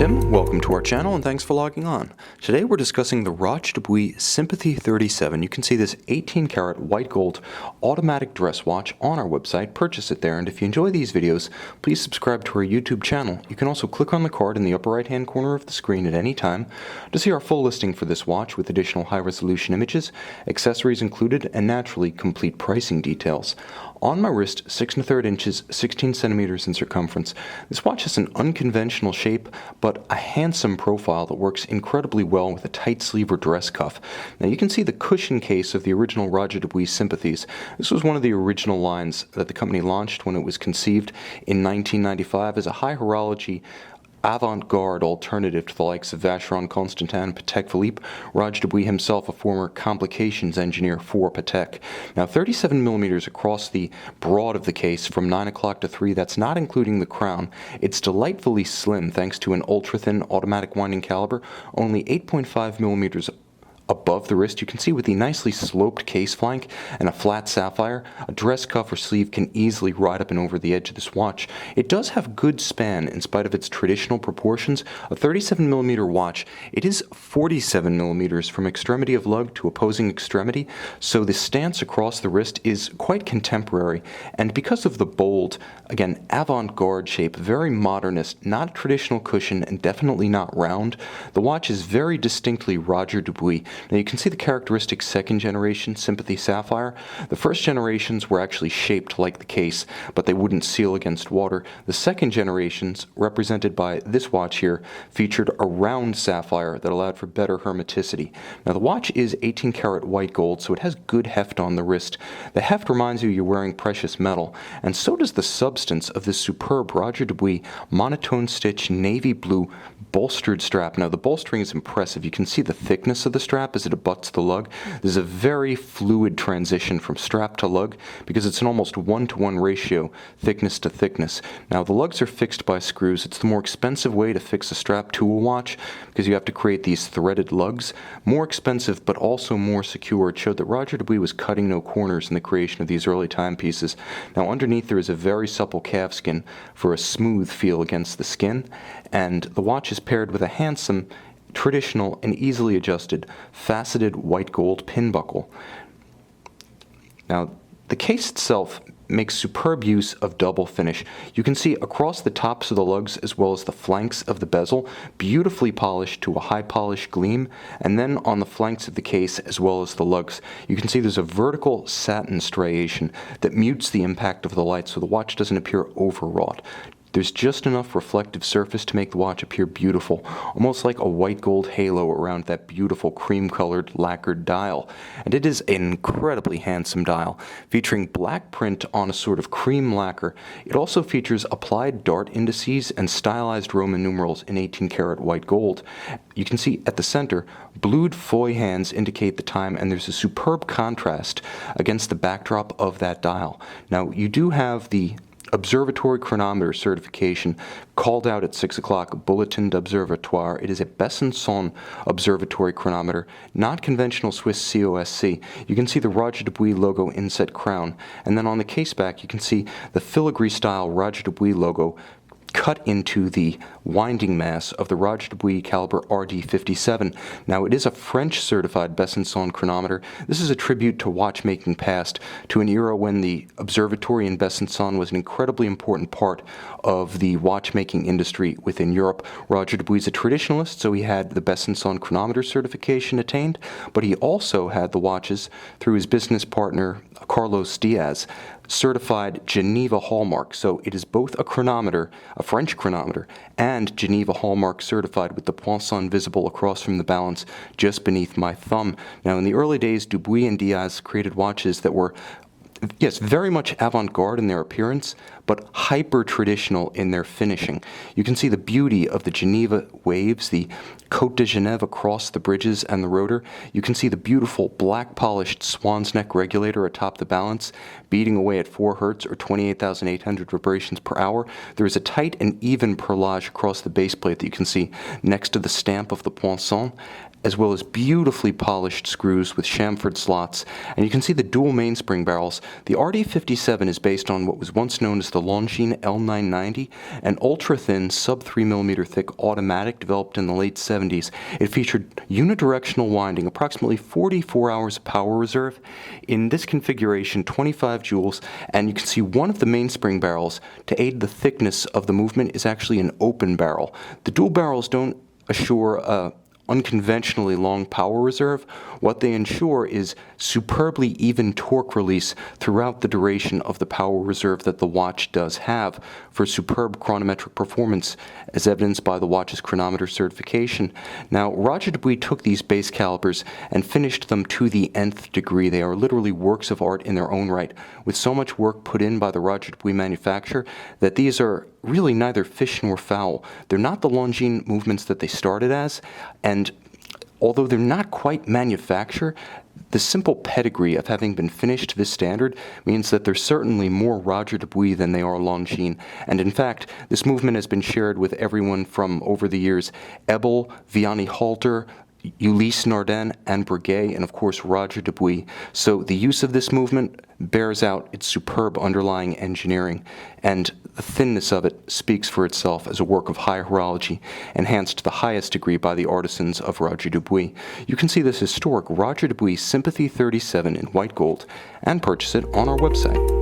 Tim, welcome to our channel and thanks for logging on. Today we're discussing the Roger Dubuis Sympathie 37. You can see this 18 karat white gold automatic dress watch on our website. Purchase it there, and if you enjoy these videos, please subscribe to our YouTube channel. You can also click on the card in the upper right hand corner of the screen at any time to see our full listing for this watch with additional high resolution images, accessories included, and naturally complete pricing details. On my wrist, 6 1/3 inches, 16 centimeters in circumference. This watch has an unconventional shape, but a handsome profile that works incredibly well with a tight sleeve or dress cuff. Now you can see the cushion case of the original Roger Dubuis Sympathies. This was one of the original lines that the company launched when it was conceived in 1995 as a high horology avant-garde alternative to the likes of Vacheron Constantin, Patek Philippe. Roger Dubuis himself, a former complications engineer for Patek. Now 37 millimeters across the broad of the case from 9 o'clock to 3, that's not including the crown. It's delightfully slim thanks to an ultra-thin automatic winding caliber, only 8.5 millimeters above the wrist. You can see with the nicely sloped case flank and a flat sapphire, a dress cuff or sleeve can easily ride up and over the edge of this watch. It does have good span in spite of its traditional proportions. A 37 millimeter watch, it is 47 millimeters from extremity of lug to opposing extremity, so the stance across the wrist is quite contemporary, and because of the bold, again, avant-garde shape, very modernist, not a traditional cushion and definitely not round, the watch is very distinctly Roger Dubuis. Now you can see the characteristic second generation Sympathie Sapphire. The first generations were actually shaped like the case, but they wouldn't seal against water. The second generations, represented by this watch here, featured a round sapphire that allowed for better hermeticity. Now the watch is 18 karat white gold, so it has good heft on the wrist. The heft reminds you you're wearing precious metal, and so does the substance of this superb Roger Dubuis monotone stitch navy blue bolstered strap. Now the bolstering is impressive. You can see the thickness of the strap as it abuts the lug. There's a very fluid transition from strap to lug because it's an almost 1-to-1 ratio, thickness to thickness. Now the lugs are fixed by screws. It's the more expensive way to fix a strap to a watch because you have to create these threaded lugs. More expensive but also more secure. It showed that Roger Dubuis was cutting no corners in the creation of these early timepieces. Now underneath there is a very supple calfskin for a smooth feel against the skin, and the watch is paired with a handsome, traditional, and easily adjusted faceted white gold pin buckle. Now, the case itself makes superb use of double finish. You can see across the tops of the lugs as well as the flanks of the bezel, beautifully polished to a high polish gleam, and then on the flanks of the case as well as the lugs, you can see there's a vertical satin striation that mutes the impact of the light so the watch doesn't appear overwrought. There's just enough reflective surface to make the watch appear beautiful, almost like a white gold halo around that beautiful cream-colored lacquered dial. And it is an incredibly handsome dial, featuring black print on a sort of cream lacquer. It also features applied dart indices and stylized Roman numerals in 18 karat white gold. You can see at the center, blued foy hands indicate the time, and there's a superb contrast against the backdrop of that dial. Now, you do have the Observatory chronometer certification called out at 6 o'clock, Bulletin d'Observatoire. It is a Besançon observatory chronometer, not conventional Swiss COSC. You can see the Roger Dubuis logo inset crown, and then on the case back you can see the filigree style Roger Dubuis logo cut into the winding mass of the Roger Dubuis caliber RD57. Now it is a French certified Besançon chronometer. This is a tribute to watchmaking past, to an era when the observatory in Besançon was an incredibly important part of the watchmaking industry within Europe. Roger Dubuis is a traditionalist, so he had the Besançon chronometer certification attained, but he also had the watches through his business partner Carlos Diaz certified Geneva hallmark, so it is both a chronometer, a French chronometer, and Geneva hallmark certified with the poinçon visible across from the balance just beneath my thumb. Now in the early days, Dubuis and Diaz created watches that were, yes, very much avant-garde in their appearance, but hyper-traditional in their finishing. You can see the beauty of the Geneva waves, the Côte de Genève across the bridges and the rotor. You can see the beautiful black-polished swan's neck regulator atop the balance, beating away at 4 Hz or 28,800 vibrations per hour. There is a tight and even perlage across the base plate that you can see next to the stamp of the poinçon, as well as beautifully polished screws with chamfered slots, and you can see the dual mainspring barrels. The RD57 is based on what was once known as the Longines L990, an ultra-thin, sub-3mm thick automatic developed in the late 70s. It featured unidirectional winding, approximately 44 hours of power reserve. In this configuration, 25 joules, and you can see one of the mainspring barrels, to aid the thickness of the movement, is actually an open barrel. The dual barrels don't assure a unconventionally long power reserve. What they ensure is superbly even torque release throughout the duration of the power reserve that the watch does have for superb chronometric performance, as evidenced by the watch's chronometer certification. Now, Roger Dubuis took these base calibers and finished them to the nth degree. They are literally works of art in their own right, with so much work put in by the Roger Dubuis manufacturer that these are really neither fish nor fowl. They're not the Longines movements that they started as, and although they're not quite manufacture, the simple pedigree of having been finished to this standard means that they're certainly more Roger Dubuis than they are Longines. And in fact, this movement has been shared with everyone from, over the years, Ebel, Vianney Halter, Ulysse Nardin, and Breguet, and of course Roger Dubuis. So the use of this movement bears out its superb underlying engineering, and the thinness of it speaks for itself as a work of high horology, enhanced to the highest degree by the artisans of Roger Dubuis. You can see this historic Roger Dubuis Sympathie 37 in white gold and purchase it on our website.